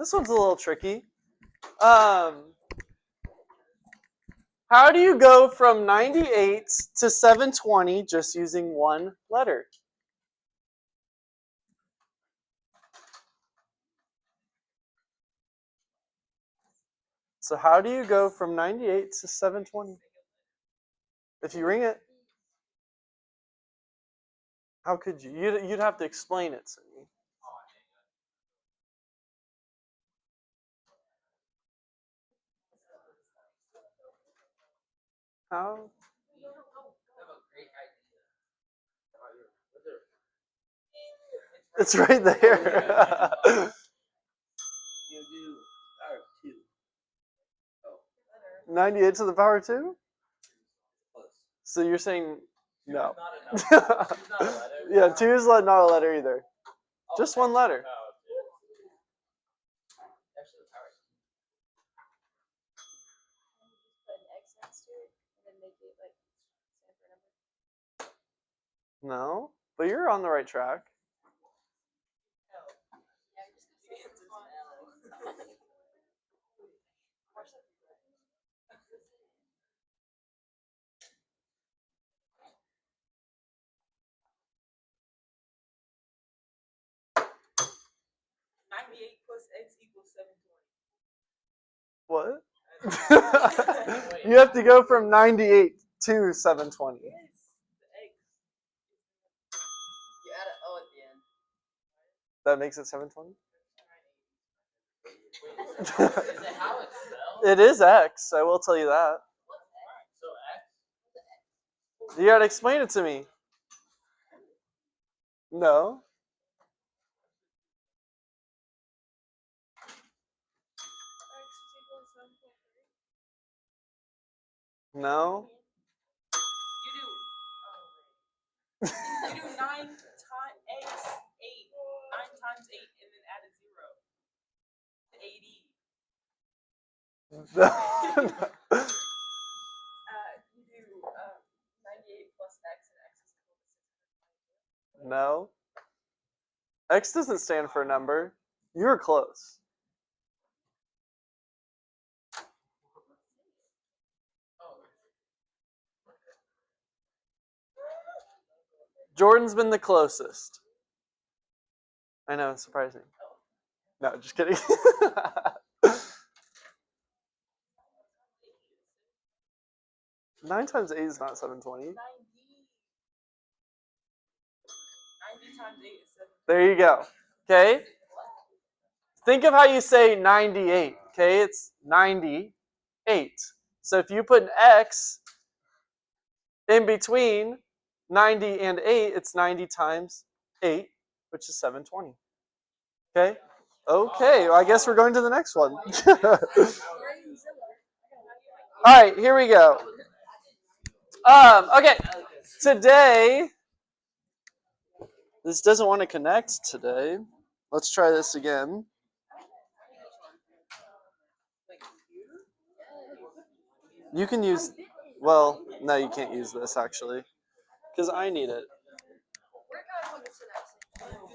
This one's a little tricky. How do you go from 98 to 720 just using one letter? So how do you go from 98 to 720? If you ring it, how could you? You'd have to explain it to me. How? It's right there. 98 to the power 2? So you're saying no. Yeah, 2 is not a letter either. Just one letter. No, but you're on the right track. What? You have to go from 98 to 720. That makes it 720? It is X, I will tell you that. You gotta explain it to me. No. No. You do 9 times 8, 9 times 8, and then add a 0. 80. You do 98 plus X, and X is equal to 622. No. X doesn't stand for a number. You were close. Jordan's been the closest. I know, it's surprising. No, just kidding. 9 times 8 is not 720. 90 times 8 is 7. There you go. Okay? Think of how you say 98. Okay? It's 98. So if you put an X in between 90 and 8, it's 90 times 8, which is 720. Okay? Okay, well, I guess we're going to the next one. All right, here we go. Okay, today, this doesn't want to connect today. Let's try this again. You can use, well, no, you can't use this actually, because I need it.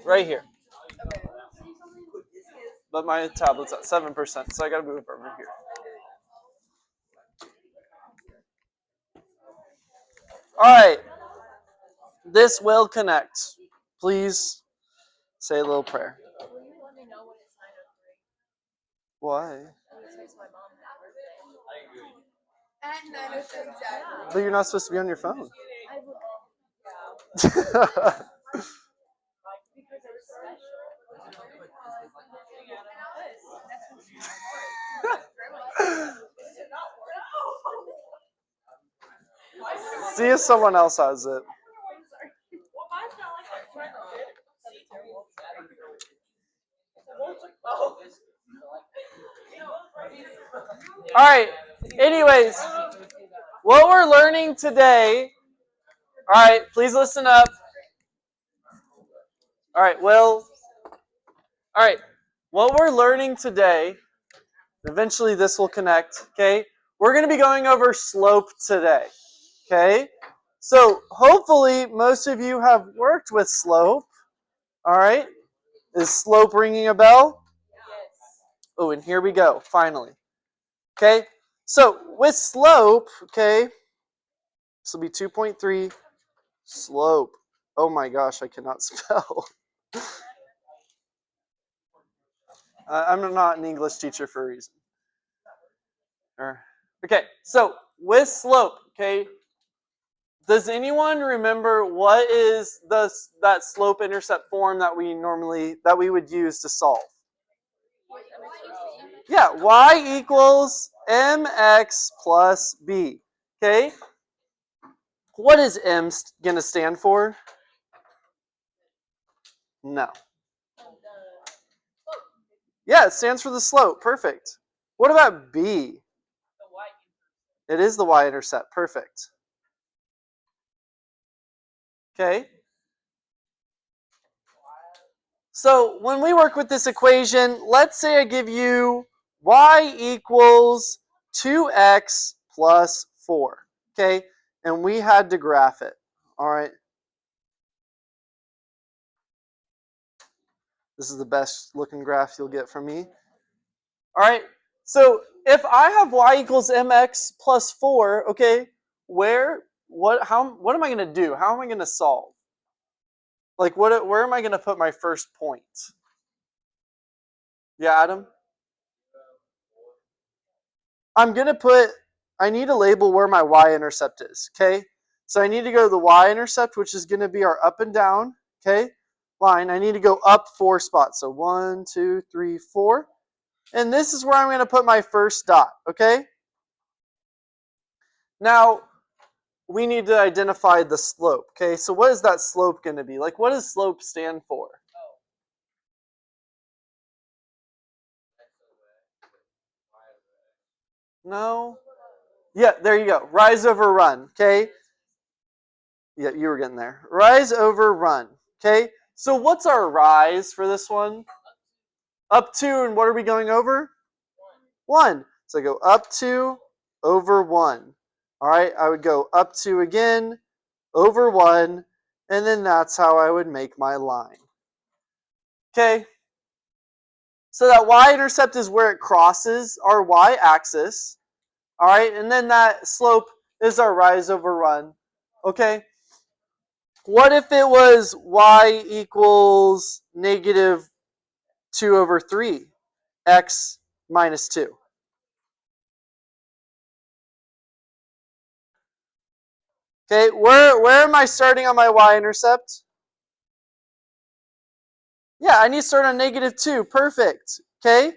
Right here. But my tablet's at 7%, so I gotta move over here. All right, this will connect. Please say a little prayer. Why? But you're not supposed to be on your phone. See if someone else has it. All right. Anyways, what we're learning today. All right, please listen up. All right, Will. All right, what we're learning today, eventually this will connect, okay? We're going to be going over slope today, okay? So hopefully most of you have worked with slope, all right? Is slope ringing a bell? Oh, and here we go, finally. Okay, so with slope, okay, this will be 2.3 slope. Oh my gosh, I cannot spell. I'm not an English teacher for a reason. Okay, so with slope, okay, does anyone remember what is that slope intercept form that we would use to solve? Yeah, y equals mx plus b. Okay, what is m going to stand for? No. Yeah, it stands for the slope. Perfect. What about b? It is the y-intercept. Perfect. Okay. So when we work with this equation, let's say I give you y equals 2x plus 4. Okay, and we had to graph it. All right. This is the best looking graph you'll get from me. All right. So if I have y equals mx plus 4, okay, what am I going to do? How am I going to solve? Like, where am I going to put my first point? Yeah, Adam? I need to label where my y-intercept is, okay? So I need to go to the y-intercept, which is going to be our up and down, okay, line. I need to go up 4 spots. So 1, 2, 3, 4. And this is where I'm going to put my first dot, okay? Now, we need to identify the slope, okay? So what is that slope going to be? Like, what does slope stand for? No? Yeah, there you go. Rise over run, okay? Yeah, you were getting there. Rise over run, okay? So what's our rise for this one? Up 2, and what are we going over? 1. So I go up 2, over 1. All right, I would go up 2 again, over 1, and then that's how I would make my line. Okay, so that y-intercept is where it crosses our y-axis. All right, and then that slope is our rise over run. Okay, what if it was y equals negative 2 over 3, x minus 2? Okay, where am I starting on my y-intercept? Yeah, I need to start on negative 2. Perfect. Okay,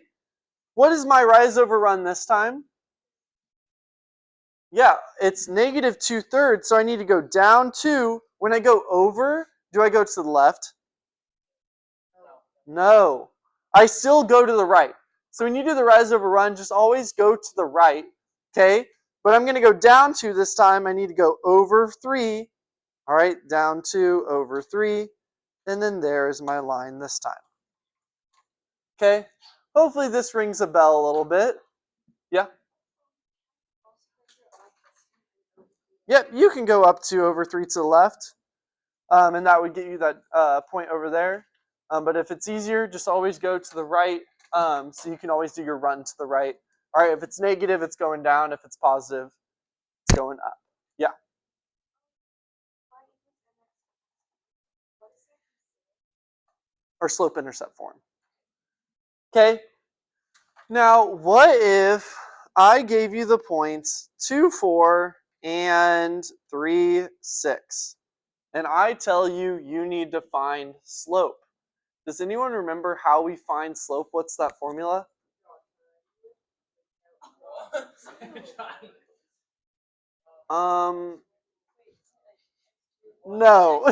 what is my rise over run this time? Yeah, it's negative 2/3, so I need to go down 2. When I go over, do I go to the left? No. I still go to the right. So when you do the rise over run, just always go to the right, okay? But I'm going to go down 2 this time. I need to go over 3. All right, down 2, over 3. And then there's my line this time. Okay? Hopefully this rings a bell a little bit. Yeah? Yep, you can go up 2 over 3 to the left. And that would get you that point over there. But if it's easier, just always go to the right. So you can always do your run to the right. All right, if it's negative, it's going down. If it's positive, it's going up. Yeah. Or slope intercept form. Okay. Now, what if I gave you the points 2, 4, and 3, 6, and I tell you you need to find slope? Does anyone remember how we find slope? What's that formula? No.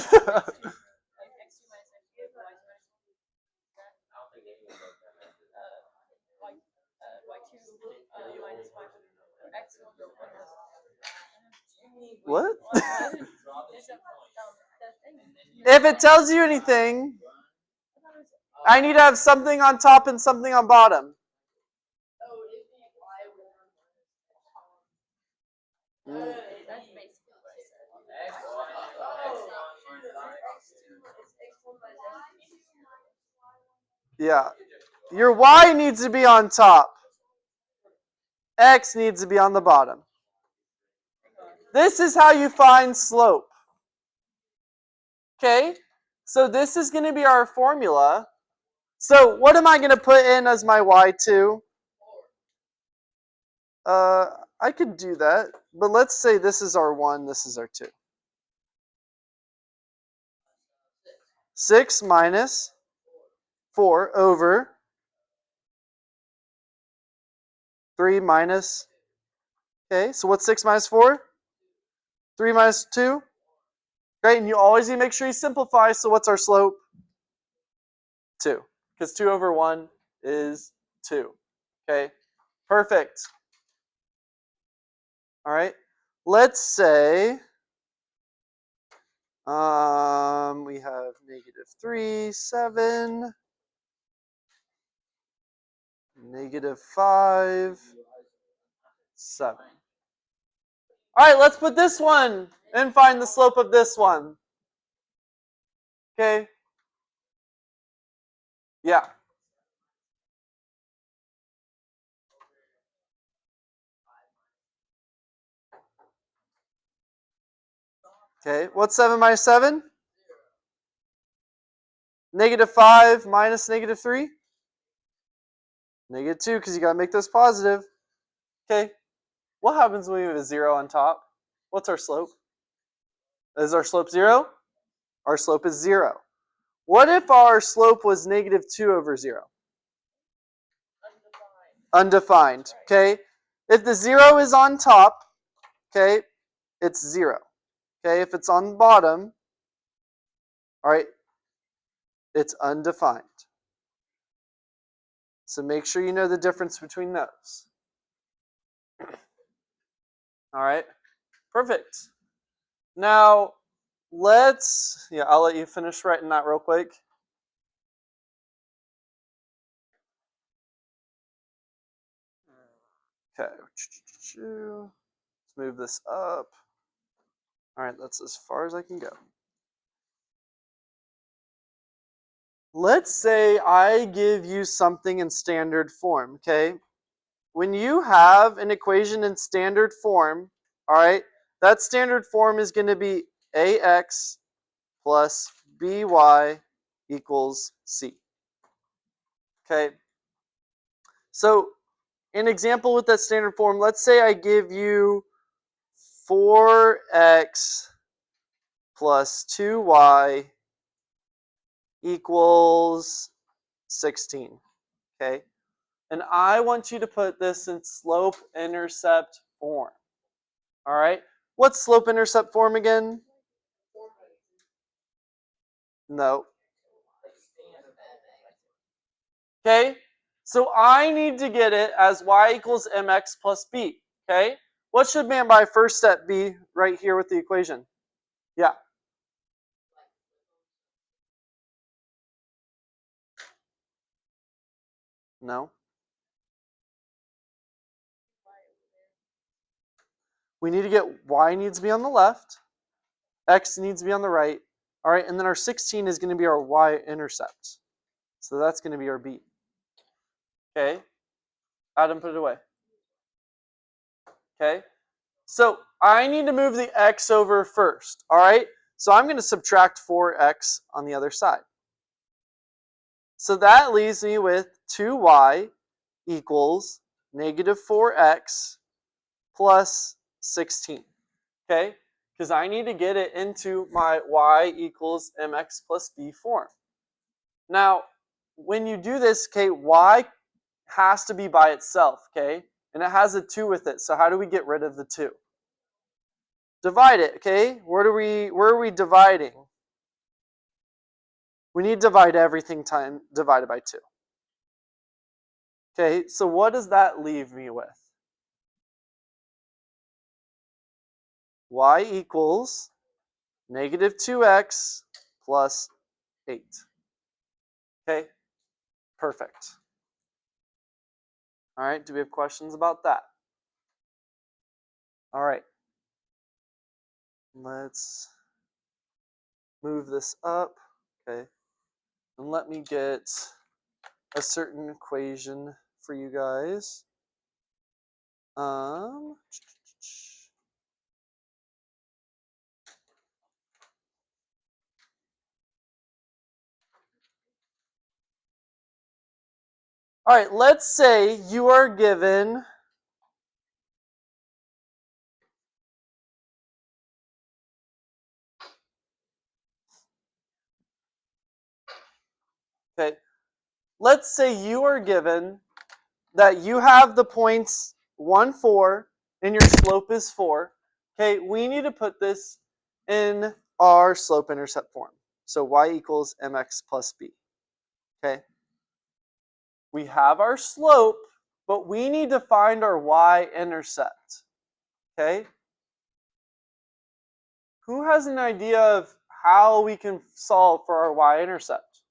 What? If it tells you anything, I need to have something on top and something on bottom. Yeah. Your y needs to be on top. X needs to be on the bottom. This is how you find slope. Okay? So this is going to be our formula. So what am I going to put in as my y2? I could do that. But let's say this is our 1, this is our 2. 6 minus 4 over 3 minus, okay, so what's 6 minus 4? 3 minus 2? Great, and you always need to make sure you simplify, so what's our slope? 2, because 2 over 1 is 2. Okay, perfect. All right, let's say we have -3, 7, -5, 7. All right, let's put this one and find the slope of this one. Okay? Yeah. Okay, what's 7 minus 7? -5 minus -3? -2, because you got to make those positive. Okay, what happens when we have a 0 on top? What's our slope? Is our slope 0? Our slope is 0. What if our slope was -2 over 0? Undefined. Okay, if the 0 is on top, okay, it's 0. Okay, if it's on the bottom, all right, it's undefined. So make sure you know the difference between those. All right, perfect. Now, I'll let you finish writing that real quick. Okay, let's move this up. All right, that's as far as I can go. Let's say I give you something in standard form, okay? When you have an equation in standard form, all right, that standard form is going to be ax plus by equals c. Okay? So, an example with that standard form, let's say I give you 4x plus 2y equals 16. Okay? And I want you to put this in slope-intercept form. All right? What's slope-intercept form again? No. Okay? So I need to get it as y equals mx plus b. Okay? What should my first step be right here with the equation? Yeah. No. We need to get y needs to be on the left, x needs to be on the right. All right, and then our 16 is going to be our y-intercept. So that's going to be our b. Okay? Adam, put it away. Okay? So I need to move the x over first. All right? So I'm going to subtract 4x on the other side. So that leaves me with 2y equals -4x plus 16. Okay? Because I need to get it into my y equals mx plus b form. Now, when you do this, okay, y has to be by itself, okay? And it has a 2 with it, so how do we get rid of the 2? Divide it, okay? Where are we dividing? We need to divide everything divided by 2. Okay, so what does that leave me with? Y equals -2x plus 8. Okay, perfect. All right, do we have questions about that? All right, let's move this up, okay, and let me get a certain equation for you guys. All right, let's say you are given okay. Let's say you are given that you have the points 1, 4, and your slope is 4. Okay, we need to put this in our slope-intercept form. So y equals mx plus b. Okay, we have our slope, but we need to find our y-intercept. Okay, who has an idea of how we can solve for our y-intercept?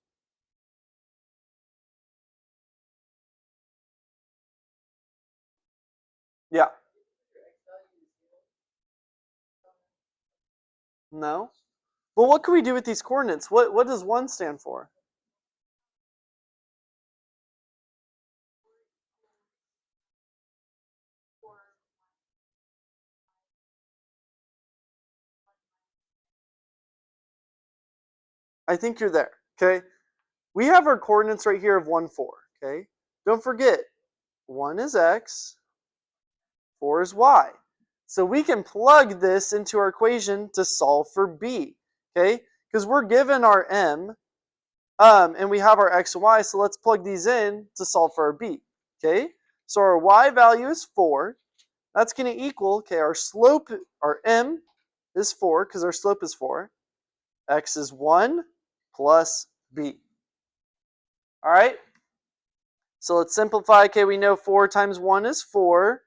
Yeah. No? Well, what can we do with these coordinates? What does 1 stand for? I think you're there. Okay? We have our coordinates right here of 1, 4. Okay? Don't forget, 1 is x, 4 is y. So we can plug this into our equation to solve for b. Okay? Because we're given our m, and we have our x and y, so let's plug these in to solve for our b. Okay? So our y value is 4. That's going to equal, okay, our slope, our m is 4 because our slope is 4. X is 1 plus b. All right? So let's simplify. Okay, we know 4 times 1 is 4.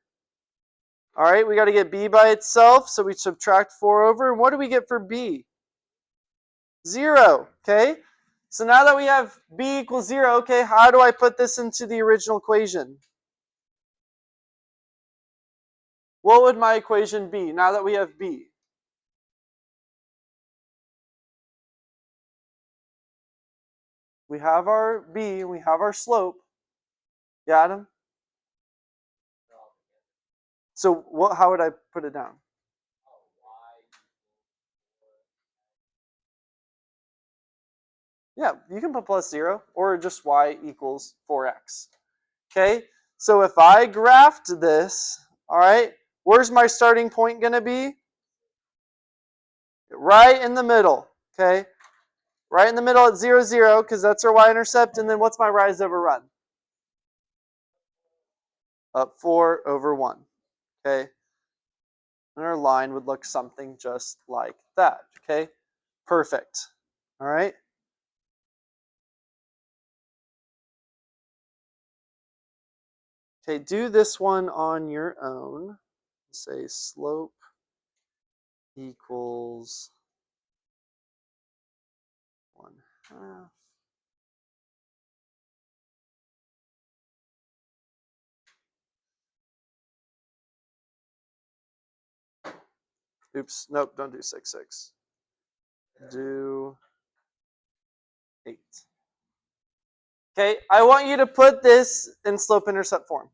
All right, we got to get b by itself, so we subtract 4 over. And what do we get for b? 0. Okay? So now that we have b equals 0, okay, how do I put this into the original equation? What would my equation be now that we have b? We have our b, we have our slope. Yeah, Adam? So how would I put it down? Yeah, you can put plus 0 or just y equals 4x. Okay, so if I graphed this, all right, where's my starting point going to be? Right in the middle, okay? Right in the middle at 0, 0, because that's our y-intercept. And then what's my rise over run? Up 4 over 1, okay? And our line would look something just like that, okay? Perfect, all right? Okay, do this one on your own. Say slope equals 1/2. Oops, nope, don't do 6, 6. Do 8. Okay, I want you to put this in slope-intercept form.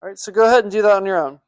All right, so go ahead and do that on your own.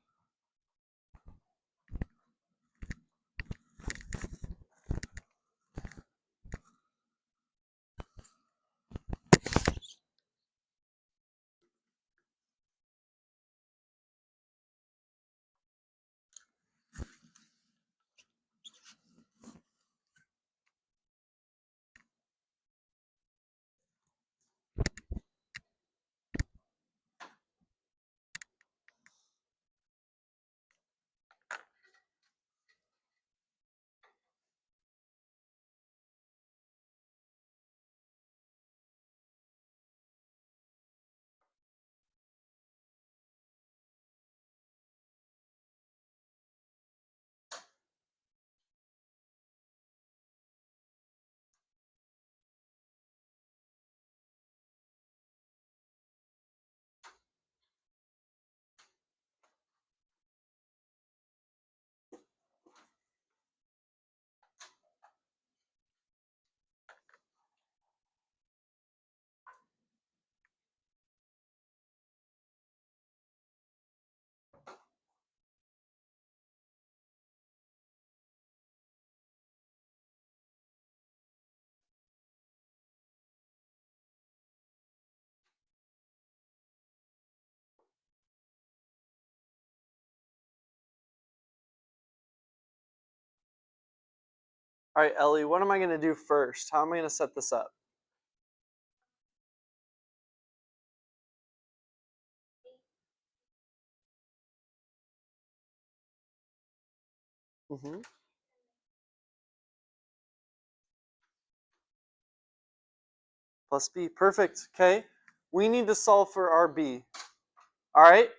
All right, Ellie, what am I going to do first? How am I going to set this up? Mm-hmm. Plus b. Perfect. Okay. We need to solve for our b. All right.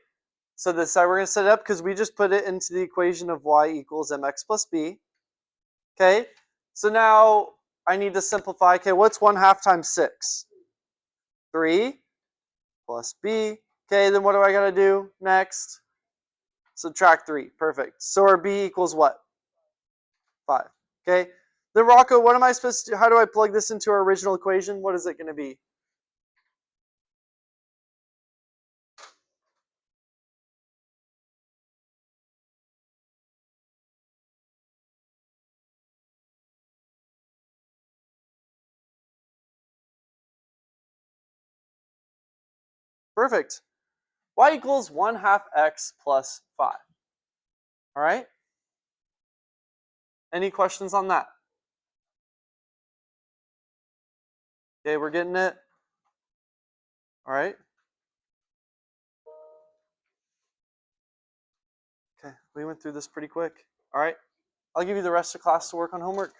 So this side we're going to set it up because we just put it into the equation of y equals mx plus b. Okay. So now I need to simplify. Okay, what's 1/2 times 6? 3 plus b. Okay, then what do I got to do next? Subtract 3. Perfect. So our b equals what? 5. Okay. Then Rocco, what am I supposed to do? How do I plug this into our original equation? What is it going to be? Perfect. Y equals 1/2 x plus 5. All right. Any questions on that? Okay, we're getting it. All right. Okay, we went through this pretty quick. All right. I'll give you the rest of class to work on homework.